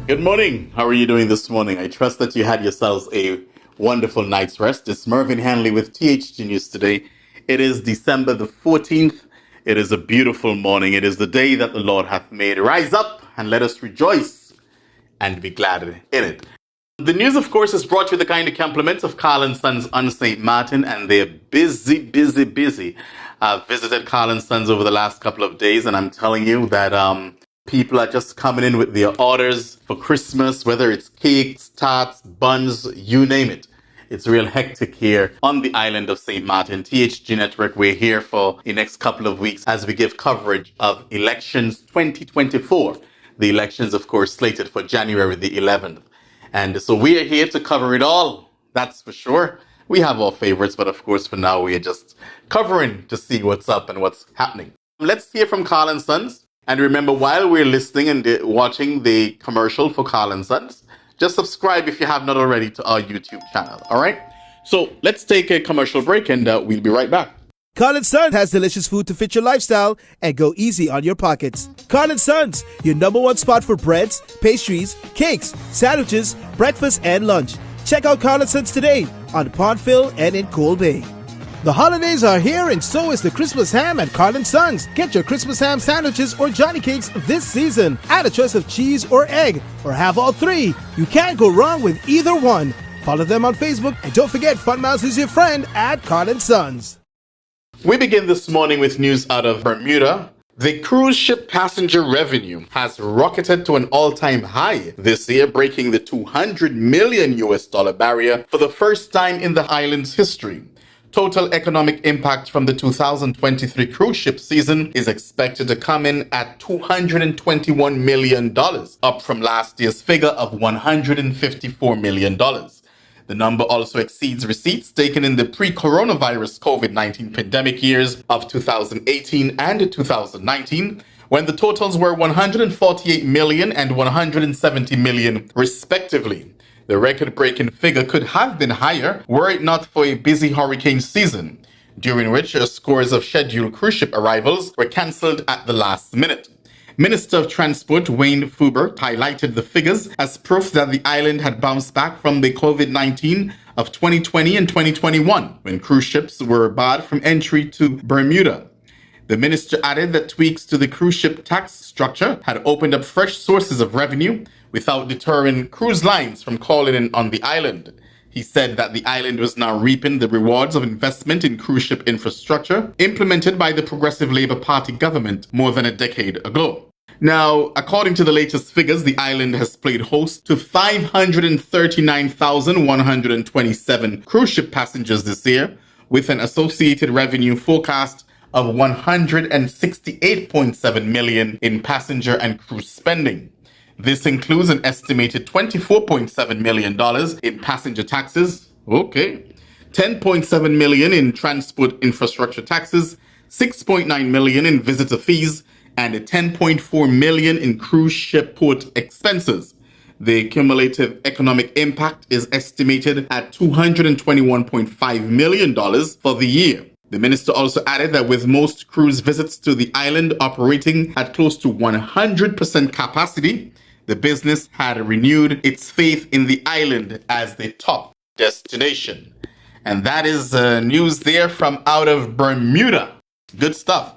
Good morning. How are you doing this morning? I trust that you had yourselves a wonderful night's rest. It's Mervyn Hanley with THG News Today. It is December the 14th. It is a beautiful morning. It is the day that the Lord hath made. Rise up and let us rejoice and be glad in it. The news, of course, is brought to you with the kind of compliments of Carl & Sons on St. Martin, and they're busy. I've visited Carl & Sons over the last couple of days, and I'm telling you that people are just coming in with their orders for Christmas, whether it's cakes, tarts, buns, you name it. It's real hectic here on the island of St. Martin. THG Network, we're here for the next couple of weeks as we give coverage of elections 2024. The elections, of course, slated for January the 11th. And so we are here to cover it all, that's for sure. We have our favorites, but of course, for now, we are just covering to see what's up and what's happening. Let's hear from Carl & Sons. And remember, while we're listening and watching the commercial for Carl & Sons, just subscribe if you have not already to our YouTube channel, all right? So let's take a commercial break and we'll be right back. Carl & Sons has delicious food to fit your lifestyle and go easy on your pockets. Carl & Sons, your number one spot for breads, pastries, cakes, sandwiches, breakfast, and lunch. Check out Carl & Sons today on Pondville and in Coal Bay. The holidays are here and so is the Christmas ham at Carl & Sons. Get your Christmas ham sandwiches or Johnny cakes this season. Add a choice of cheese or egg or have all three. You can't go wrong with either one. Follow them on Facebook and don't forget Fun Miles is your friend at Carl & Sons. We begin this morning with news out of Bermuda. The cruise ship passenger revenue has rocketed to an all-time high this year, breaking the $200 million barrier for the first time in the island's history. Total economic impact from the 2023 cruise ship season is expected to come in at $221 million, up from last year's figure of $154 million. The number also exceeds receipts taken in the pre-coronavirus COVID-19 pandemic years of 2018 and 2019, when the totals were $148 million and $170 million, respectively. The record-breaking figure could have been higher were it not for a busy hurricane season, during which scores of scheduled cruise ship arrivals were cancelled at the last minute. Minister of Transport Wayne Fubert highlighted the figures as proof that the island had bounced back from the COVID-19 of 2020 and 2021, when cruise ships were barred from entry to Bermuda. The minister added that tweaks to the cruise ship tax structure had opened up fresh sources of revenue without deterring cruise lines from calling in on the island. He said that the island was now reaping the rewards of investment in cruise ship infrastructure implemented by the Progressive Labour Party government more than a decade ago. Now, according to the latest figures, the island has played host to 539,127 cruise ship passengers this year, with an associated revenue forecast of $168.7 million in passenger and cruise spending. This includes an estimated $24.7 million in passenger taxes, $10.7 million in transport infrastructure taxes, $6.9 million in visitor fees, and $10.4 million in cruise ship port expenses. The cumulative economic impact is estimated at $221.5 million for the year. The minister also added that with most cruise visits to the island operating at close to 100% capacity, the business had renewed its faith in the island as the top destination. And that is news there from out of Bermuda. Good stuff.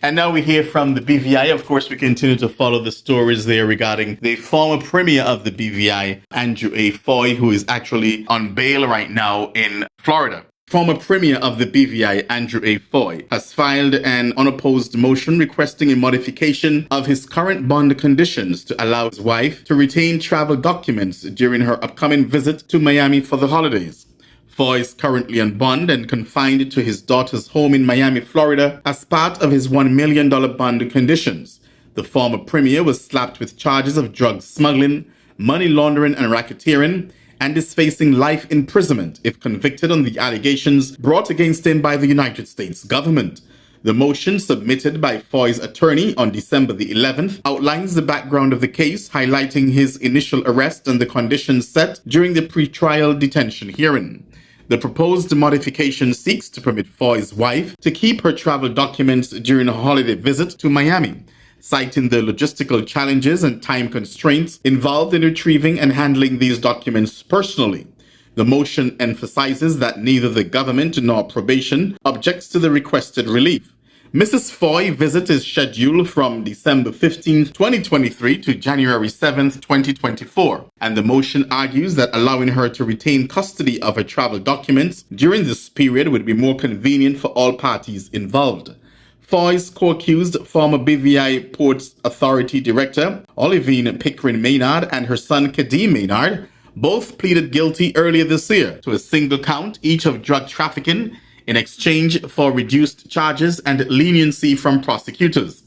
And now we hear from the BVI. Of course, we continue to follow the stories there regarding the former premier of the BVI, Andrew A. Foy, who is actually on bail right now in Florida. Former Premier of the BVI, Andrew A. Foy, has filed an unopposed motion requesting a modification of his current bond conditions to allow his wife to retain travel documents during her upcoming visit to Miami for the holidays. Foy is currently on bond and confined to his daughter's home in Miami, Florida, as part of his $1 million bond conditions. The former premier was slapped with charges of drug smuggling, money laundering, and racketeering, and is facing life imprisonment if convicted on the allegations brought against him by the United States government. The motion submitted by Foy's attorney on December the 11th outlines the background of the case, highlighting his initial arrest and the conditions set during the pre-trial detention hearing. The proposed modification seeks to permit Foy's wife to keep her travel documents during a holiday visit to Miami. citing the logistical challenges and time constraints involved in retrieving and handling these documents personally. The motion emphasizes that neither the government nor probation objects to the requested relief. Mrs. Foy's visit is scheduled from December 15, 2023 to January 7, 2024, and the motion argues that allowing her to retain custody of her travel documents during this period would be more convenient for all parties involved. Foy's co-accused former BVI Ports Authority Director Olivine Pickering Maynard and her son Kadeem Maynard both pleaded guilty earlier this year to a single count each of drug trafficking in exchange for reduced charges and leniency from prosecutors.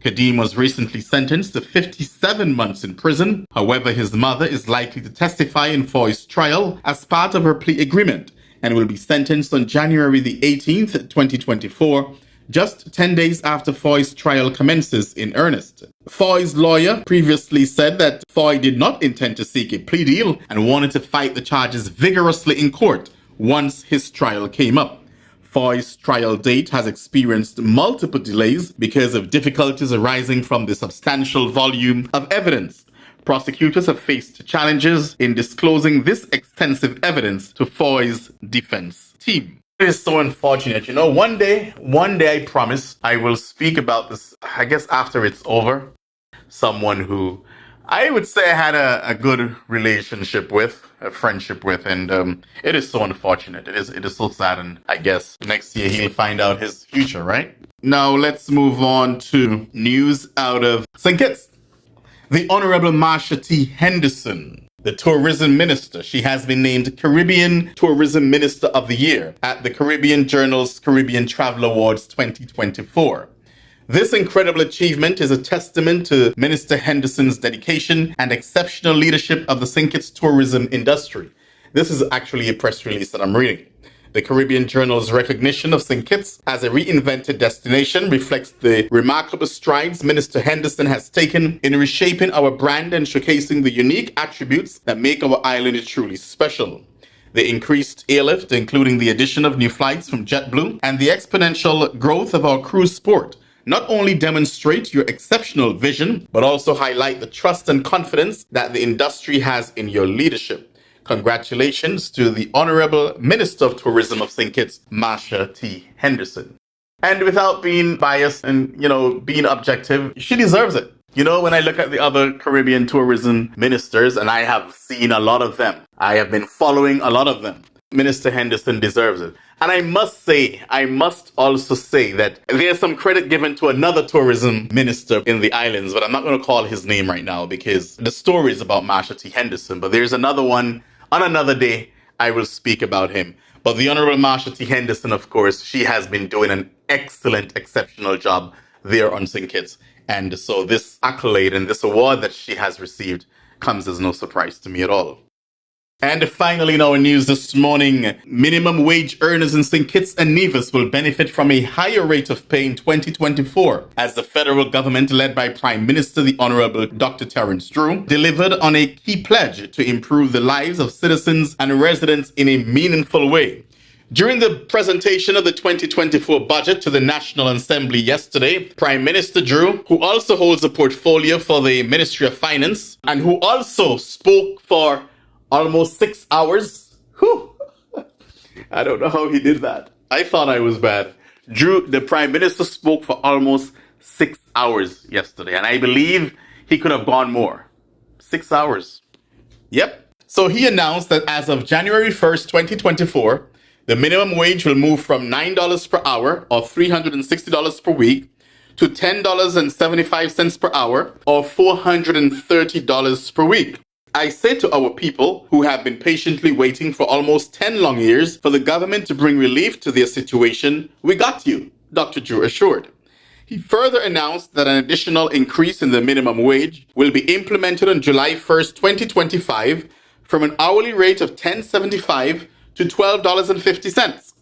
Kadeem was recently sentenced to 57 months in prison. However, his mother is likely to testify in Foy's trial as part of her plea agreement and will be sentenced on January the 18th, 2024, just 10 days after Foy's trial commences in earnest. Foy's lawyer previously said that Foy did not intend to seek a plea deal and wanted to fight the charges vigorously in court once his trial came up. Foy's trial date has experienced multiple delays because of difficulties arising from the substantial volume of evidence. Prosecutors have faced challenges in disclosing this extensive evidence to Foy's defense team. It is so unfortunate. One day I promise I will speak about this, I guess after it's over. Someone who I would say I had a good relationship with, a friendship with, and it is so unfortunate. It is so sad, and I guess next year he'll find out his future, right? Now let's move on to news out of St. Kitts. The Honorable Marsha T. Henderson, the tourism minister, she has been named Caribbean Tourism Minister of the Year at the Caribbean Journal's Caribbean Travel Awards 2024. This incredible achievement is a testament to Minister Henderson's dedication and exceptional leadership of the St. Kitts tourism industry. This is actually a press release that I'm reading. The Caribbean Journal's recognition of St. Kitts as a reinvented destination reflects the remarkable strides Minister Henderson has taken in reshaping our brand and showcasing the unique attributes that make our island truly special. The increased airlift, including the addition of new flights from JetBlue and the exponential growth of our cruise sport, not only demonstrate your exceptional vision, but also highlight the trust and confidence that the industry has in your leadership. Congratulations to the Honorable Minister of Tourism of St. Kitts, Marsha T. Henderson. And without being biased and, being objective, she deserves it. When I look at the other Caribbean tourism ministers, and I have seen a lot of them, I have been following a lot of them, Minister Henderson deserves it. And I must also say that there's some credit given to another tourism minister in the islands, but I'm not going to call his name right now because the story is about Marsha T. Henderson. But there's another one on another day I will speak about him. But the Honorable Marsha T. Henderson, of course, she has been doing an excellent, exceptional job there on St. Kitts. And so this accolade and this award that she has received comes as no surprise to me at all. And finally, in our news this morning, minimum wage earners in St. Kitts and Nevis will benefit from a higher rate of pay in 2024 as the federal government, led by Prime Minister the Honorable Dr. Terence Drew, delivered on a key pledge to improve the lives of citizens and residents in a meaningful way. During the presentation of the 2024 budget to the National Assembly yesterday, Prime Minister Drew, who also holds a portfolio for the Ministry of Finance and who also spoke for almost 6 hours. Whew. I don't know how he did that. I thought I was bad. Drew, the Prime Minister, spoke for almost 6 hours yesterday, and I believe he could have gone more. 6 hours. Yep. So he announced that as of January 1st, 2024, the minimum wage will move from $9 per hour, or $360 per week, to $10.75 per hour, or $430 per week. I say to our people who have been patiently waiting for almost 10 long years for the government to bring relief to their situation, we got you, Dr. Drew assured. He further announced that an additional increase in the minimum wage will be implemented on July 1st, 2025, from an hourly rate of $10.75 to $12.50.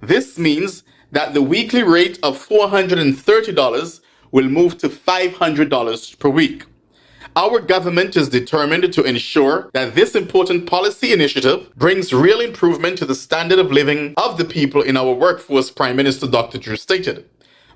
This means that the weekly rate of $430 will move to $500 per week. Our government is determined to ensure that this important policy initiative brings real improvement to the standard of living of the people in our workforce, Prime Minister Dr. Drew stated.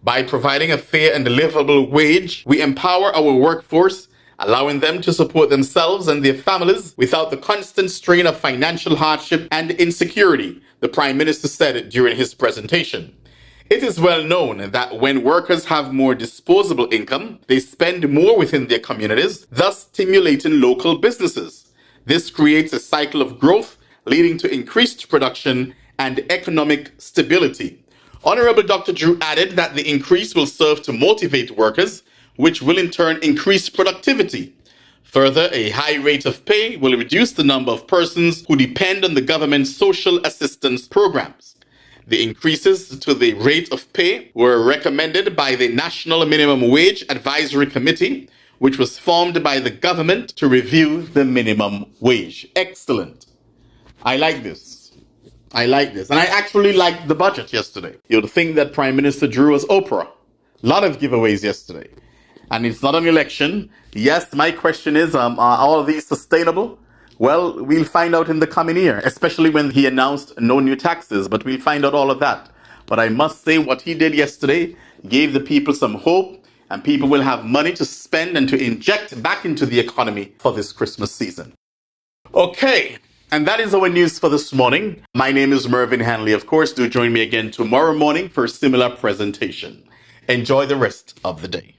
By providing a fair and livable wage, we empower our workforce, allowing them to support themselves and their families without the constant strain of financial hardship and insecurity, the Prime Minister said during his presentation. It is well known that when workers have more disposable income, they spend more within their communities, thus stimulating local businesses. This creates a cycle of growth, leading to increased production and economic stability. Honorable Dr. Drew added that the increase will serve to motivate workers, which will in turn increase productivity. Further, a high rate of pay will reduce the number of persons who depend on the government's social assistance programs. The increases to the rate of pay were recommended by the National Minimum Wage Advisory Committee, which was formed by the government to review the minimum wage. Excellent. I like this. And I actually liked the budget yesterday. You'd think that Prime Minister Drew was Oprah. A lot of giveaways yesterday. And it's not an election. Yes, my question is, are all of these sustainable? Well, we'll find out in the coming year, especially when he announced no new taxes, but we'll find out all of that. But I must say what he did yesterday gave the people some hope, and people will have money to spend and to inject back into the economy for this Christmas season. Okay, and that is our news for this morning. My name is Mervyn Hanley. Of course, do join me again tomorrow morning for a similar presentation. Enjoy the rest of the day.